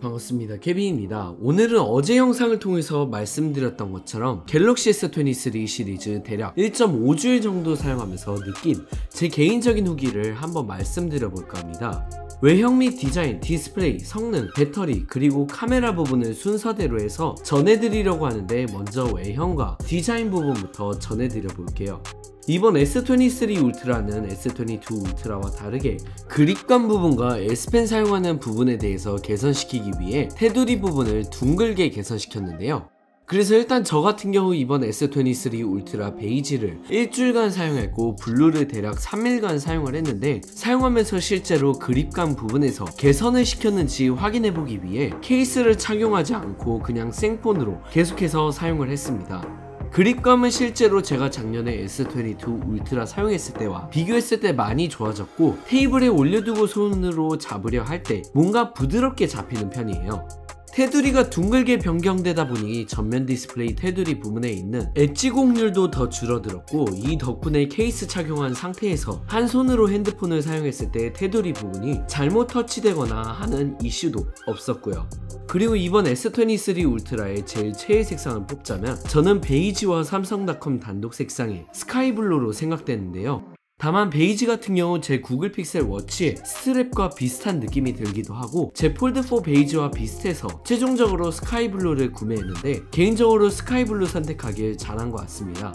반갑습니다. 케빈입니다. 오늘은 어제 영상을 통해서 말씀드렸던 것처럼 갤럭시 S23 시리즈 대략 1.5주일 정도 사용하면서 느낀 제 개인적인 후기를 한번 말씀드려 볼까 합니다. 외형 및 디자인, 디스플레이, 성능, 배터리, 그리고 카메라 부분을 순서대로 해서 전해드리려고 하는데, 먼저 외형과 디자인 부분부터 전해드려 볼게요. 이번 S23 울트라는 S22 울트라와 다르게 그립감 부분과 S펜 사용하는 부분에 대해서 개선시키기 위해 테두리 부분을 둥글게 개선시켰는데요. 그래서 일단 저 같은 경우 이번 S23 울트라 베이지를 일주일간 사용했고, 블루를 대략 3일간 사용을 했는데, 사용하면서 실제로 그립감 부분에서 개선을 시켰는지 확인해보기 위해 케이스를 착용하지 않고 그냥 생폰으로 계속해서 사용을 했습니다. 그립감은 실제로 제가 작년에 S22 울트라 사용했을 때와 비교했을 때 많이 좋아졌고, 테이블에 올려두고 손으로 잡으려 할 때 뭔가 부드럽게 잡히는 편이에요. 테두리가 둥글게 변경되다 보니 전면 디스플레이 테두리 부분에 있는 엣지 곡률도 더 줄어들었고, 이 덕분에 케이스 착용한 상태에서 한 손으로 핸드폰을 사용했을 때 테두리 부분이 잘못 터치되거나 하는 이슈도 없었고요. 그리고 이번 S23 울트라의 제일 최애 색상을 뽑자면 저는 베이지와 삼성닷컴 단독 색상의 스카이블루로 생각되는데요. 다만 베이지 같은 경우 제 구글 픽셀 워치의 스트랩과 비슷한 느낌이 들기도 하고, 제 폴드4 베이지와 비슷해서 최종적으로 스카이블루를 구매했는데, 개인적으로 스카이블루 선택하길 잘한 것 같습니다.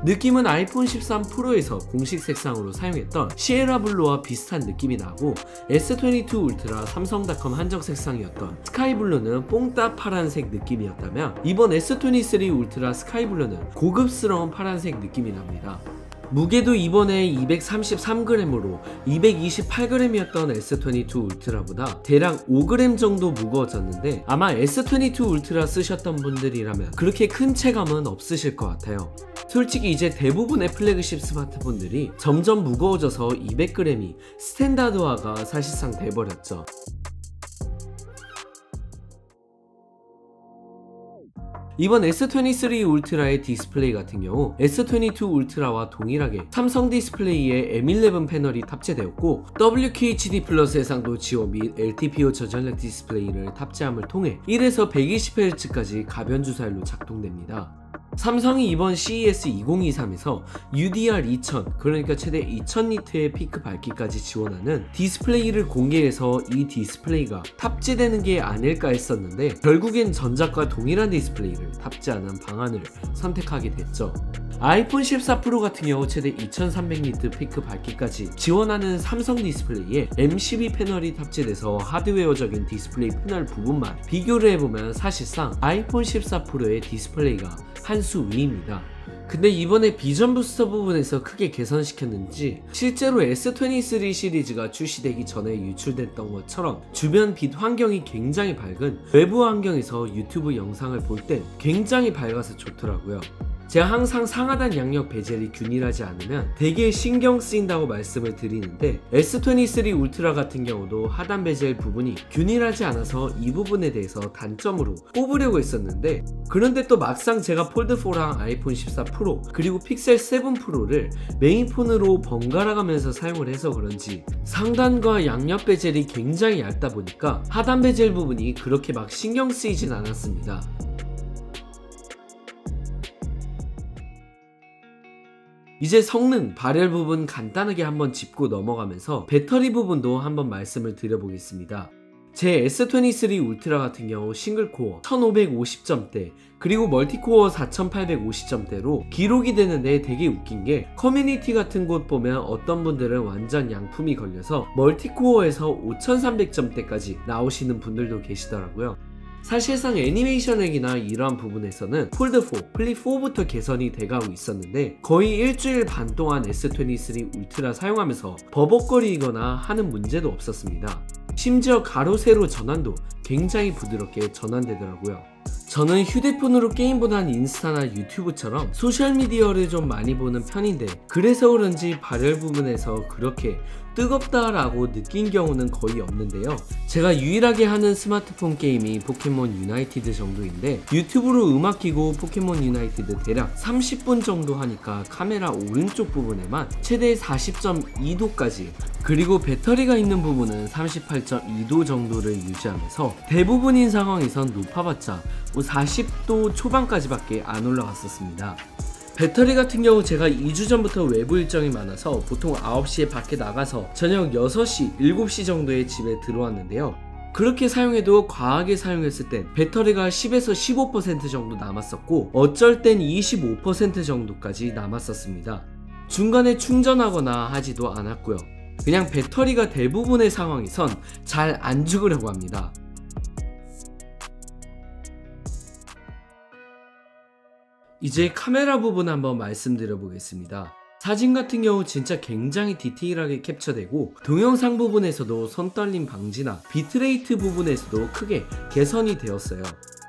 느낌은 아이폰 13 프로에서 공식 색상으로 사용했던 시에라 블루와 비슷한 느낌이 나고, S22 울트라 삼성닷컴 한정 색상이었던 스카이블루는 뽕따 파란색 느낌이었다면, 이번 S23 울트라 스카이블루는 고급스러운 파란색 느낌이 납니다. 무게도 이번에 233g으로 228g이었던 S22 울트라보다 대략 5g 정도 무거워졌는데, 아마 S22 울트라 쓰셨던 분들이라면 그렇게 큰 체감은 없으실 것 같아요. 솔직히 이제 대부분의 플래그십 스마트폰들이 점점 무거워져서 200g이 스탠다드화가 사실상 돼버렸죠. 이번 S23 울트라의 디스플레이 같은 경우 S22 울트라와 동일하게 삼성 디스플레이에 M11 패널이 탑재되었고, WQHD 플러스 해상도 지원 및 LTPO 저전력 디스플레이를 탑재함을 통해 1에서 120Hz까지 가변 주사율로 작동됩니다. 삼성이 이번 CES 2023에서 UDR2000, 그러니까 최대 2000니트의 피크 밝기까지 지원하는 디스플레이를 공개해서 이 디스플레이가 탑재되는 게 아닐까 했었는데, 결국엔 전작과 동일한 디스플레이를 탑재하는 방안을 선택하게 됐죠. 아이폰 14 프로 같은 경우 최대 2300니트 피크 밝기까지 지원하는 삼성 디스플레이에 M12 패널이 탑재돼서 하드웨어적인 디스플레이 패널 부분만 비교를 해보면 사실상 아이폰 14 프로의 디스플레이가 한 수 위입니다. 근데 이번에 비전 부스터 부분에서 크게 개선시켰는지 실제로 S23 시리즈가 출시되기 전에 유출됐던 것처럼 주변 빛 환경이 굉장히 밝은 외부 환경에서 유튜브 영상을 볼 땐 굉장히 밝아서 좋더라고요. 제가 항상 상하단 양옆 베젤이 균일하지 않으면 되게 신경 쓰인다고 말씀을 드리는데, S23 울트라 같은 경우도 하단 베젤 부분이 균일하지 않아서 이 부분에 대해서 단점으로 뽑으려고 했었는데, 그런데 또 막상 제가 폴드4랑 아이폰 14 프로 그리고 픽셀 7 프로를 메인폰으로 번갈아 가면서 사용을 해서 그런지 상단과 양옆 베젤이 굉장히 얇다 보니까 하단 베젤 부분이 그렇게 막 신경 쓰이진 않았습니다. 이제 성능, 발열 부분 간단하게 한번 짚고 넘어가면서 배터리 부분도 한번 말씀을 드려보겠습니다. 제 S23 울트라 같은 경우 싱글코어 1550점대 그리고 멀티코어 4850점대로 기록이 되는데, 되게 웃긴게 커뮤니티 같은 곳 보면 어떤 분들은 완전 양품이 걸려서 멀티코어에서 5300점대까지 나오시는 분들도 계시더라고요. 사실상 애니메이션액이나 이러한 부분에서는 폴드4, 플립4부터 개선이 돼가고 있었는데, 거의 일주일 반 동안 S23 울트라 사용하면서 버벅거리거나 하는 문제도 없었습니다. 심지어 가로 세로 전환도 굉장히 부드럽게 전환되더라고요. 저는 휴대폰으로 게임보단 인스타나 유튜브처럼 소셜미디어를 좀 많이 보는 편인데 그래서 그런지 발열 부분에서 그렇게 뜨겁다라고 느낀 경우는 거의 없는데요. 제가 유일하게 하는 스마트폰 게임이 포켓몬 유나이티드 정도인데 유튜브로 음악 키고 포켓몬 유나이티드 대략 30분 정도 하니까 카메라 오른쪽 부분에만 최대 40.2도까지 그리고 배터리가 있는 부분은 38.2도 정도를 유지하면서 대부분인 상황에선 높아봤자 40도 초반까지밖에 안 올라갔었습니다. 배터리 같은 경우 제가 2주 전부터 외부 일정이 많아서 보통 9시에 밖에 나가서 저녁 6시, 7시 정도에 집에 들어왔는데요. 그렇게 사용해도 과하게 사용했을 땐 배터리가 10에서 15% 정도 남았었고 어쩔 땐 25% 정도까지 남았었습니다. 중간에 충전하거나 하지도 않았고요. 그냥 배터리가 대부분의 상황에선 잘 안 죽으려고 합니다. 이제 카메라 부분 한번 말씀드려 보겠습니다. 사진 같은 경우 진짜 굉장히 디테일하게 캡처되고 동영상 부분에서도 손떨림 방지나 비트레이트 부분에서도 크게 개선이 되었어요.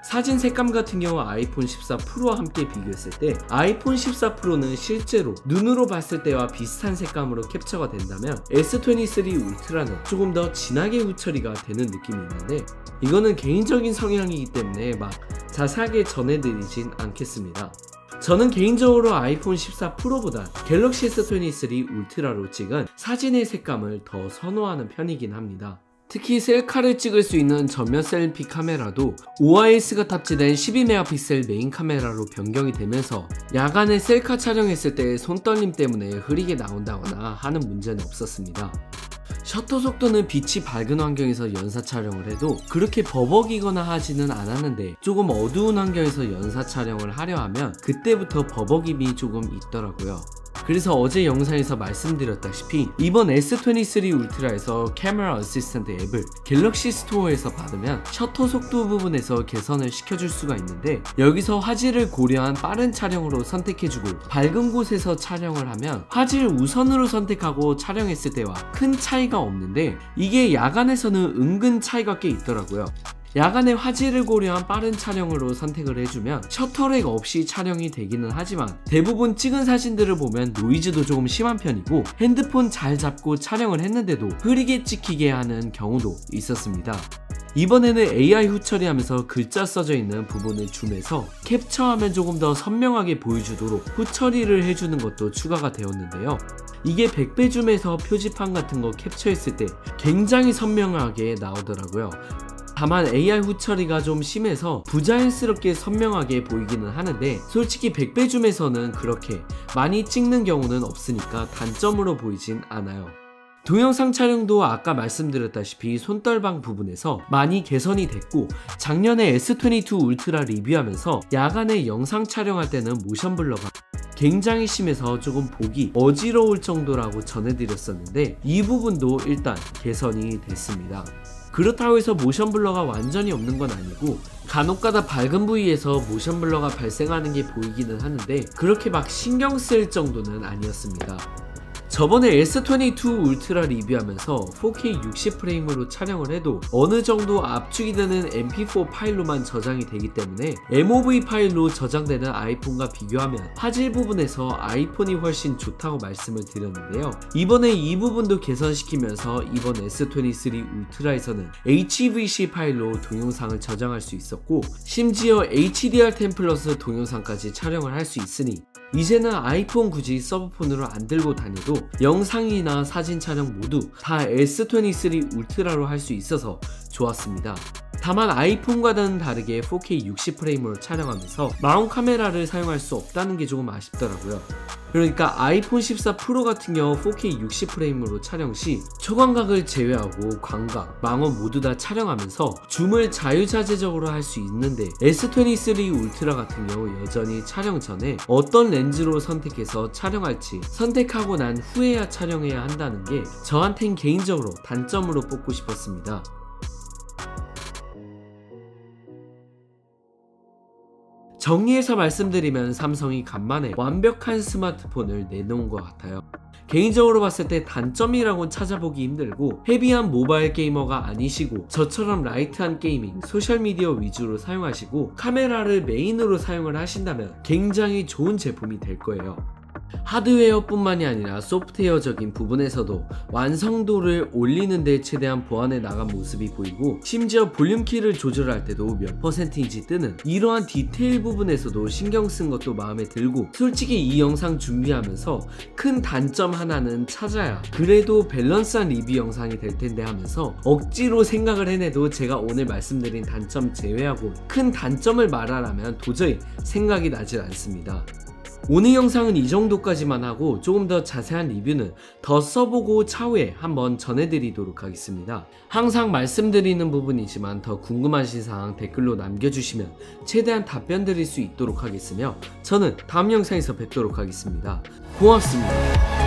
사진 색감 같은 경우 아이폰 14 프로와 함께 비교했을 때 아이폰 14 프로는 실제로 눈으로 봤을 때와 비슷한 색감으로 캡처가 된다면 S23 울트라는 조금 더 진하게 후처리가 되는 느낌이 있는데 이거는 개인적인 성향이기 때문에 막 자세하게 전해드리진 않겠습니다. 저는 개인적으로 아이폰 14 프로보다 갤럭시 S23 울트라로 찍은 사진의 색감을 더 선호하는 편이긴 합니다. 특히 셀카를 찍을 수 있는 전면 셀피 카메라도 OIS가 탑재된 12메가픽셀 메인 카메라로 변경이 되면서 야간에 셀카 촬영했을 때 손떨림 때문에 흐리게 나온다거나 하는 문제는 없었습니다. 셔터 속도는 빛이 밝은 환경에서 연사 촬영을 해도 그렇게 버벅이거나 하지는 않았는데 조금 어두운 환경에서 연사 촬영을 하려 하면 그때부터 버벅임이 조금 있더라고요. 그래서 어제 영상에서 말씀드렸다시피 이번 S23 울트라에서 카메라 어시스턴트 앱을 갤럭시 스토어에서 받으면 셔터 속도 부분에서 개선을 시켜줄 수가 있는데 여기서 화질을 고려한 빠른 촬영으로 선택해주고 밝은 곳에서 촬영을 하면 화질 우선으로 선택하고 촬영했을 때와 큰 차이가 없는데 이게 야간에서는 은근 차이가 꽤 있더라고요. 야간에 화질을 고려한 빠른 촬영으로 선택을 해주면 셔터렉 없이 촬영이 되기는 하지만 대부분 찍은 사진들을 보면 노이즈도 조금 심한 편이고 핸드폰 잘 잡고 촬영을 했는데도 흐리게 찍히게 하는 경우도 있었습니다. 이번에는 AI 후처리하면서 글자 써져 있는 부분을 줌해서 캡처하면 조금 더 선명하게 보여주도록 후처리를 해주는 것도 추가가 되었는데요. 이게 100배 줌에서 표지판 같은 거 캡처했을 때 굉장히 선명하게 나오더라고요. 다만 AI 후처리가 좀 심해서 부자연스럽게 선명하게 보이기는 하는데 솔직히 100배 줌에서는 그렇게 많이 찍는 경우는 없으니까 단점으로 보이진 않아요. 동영상 촬영도 아까 말씀드렸다시피 손떨방 부분에서 많이 개선이 됐고 작년에 S22 울트라 리뷰하면서 야간에 영상 촬영할 때는 모션 블러가 굉장히 심해서 조금 보기 어지러울 정도라고 전해드렸었는데 이 부분도 일단 개선이 됐습니다. 그렇다고 해서 모션 블러가 완전히 없는 건 아니고 간혹가다 밝은 부위에서 모션 블러가 발생하는 게 보이기는 하는데 그렇게 막 신경 쓸 정도는 아니었습니다. 저번에 S22 울트라 리뷰하면서 4K 60프레임으로 촬영을 해도 어느 정도 압축이 되는 MP4 파일로만 저장이 되기 때문에 MOV 파일로 저장되는 아이폰과 비교하면 화질 부분에서 아이폰이 훨씬 좋다고 말씀을 드렸는데요. 이번에 이 부분도 개선시키면서 이번 S23 울트라에서는 HEVC 파일로 동영상을 저장할 수 있었고 심지어 HDR10 플러스 동영상까지 촬영을 할 수 있으니 이제는 아이폰 굳이 서브폰으로 안 들고 다녀도 영상이나 사진 촬영 모두 다 S23 울트라로 할 수 있어서 좋았습니다. 다만 아이폰과는 다르게 4K 60프레임으로 촬영하면서 마운트 카메라를 사용할 수 없다는 게 조금 아쉽더라고요. 그러니까 아이폰 14 프로 같은 경우 4K 60프레임으로 촬영 시 초광각을 제외하고 광각, 망원 모두 다 촬영하면서 줌을 자유자재적으로 할 수 있는데 S23 울트라 같은 경우 여전히 촬영 전에 어떤 렌즈로 선택해서 촬영할지 선택하고 난 후에야 촬영해야 한다는 게 저한텐 개인적으로 단점으로 뽑고 싶었습니다. 정리해서 말씀드리면 삼성이 간만에 완벽한 스마트폰을 내놓은 것 같아요. 개인적으로 봤을 때 단점이라고는 찾아보기 힘들고, 헤비한 모바일 게이머가 아니시고 저처럼 라이트한 게이밍, 소셜미디어 위주로 사용하시고 카메라를 메인으로 사용을 하신다면 굉장히 좋은 제품이 될 거예요. 하드웨어뿐만이 아니라 소프트웨어적인 부분에서도 완성도를 올리는 데 최대한 보완해 나간 모습이 보이고, 심지어 볼륨 키를 조절할 때도 몇 %인지 뜨는 이러한 디테일 부분에서도 신경 쓴 것도 마음에 들고, 솔직히 이 영상 준비하면서 큰 단점 하나는 찾아야 그래도 밸런스한 리뷰 영상이 될 텐데 하면서 억지로 생각을 해내도 제가 오늘 말씀드린 단점 제외하고 큰 단점을 말하라면 도저히 생각이 나질 않습니다. 오늘 영상은 이 정도까지만 하고, 조금 더 자세한 리뷰는 더 써보고 차후에 한번 전해드리도록 하겠습니다. 항상 말씀드리는 부분이지만 더 궁금하신 사항 댓글로 남겨주시면 최대한 답변 드릴 수 있도록 하겠으며, 저는 다음 영상에서 뵙도록 하겠습니다. 고맙습니다.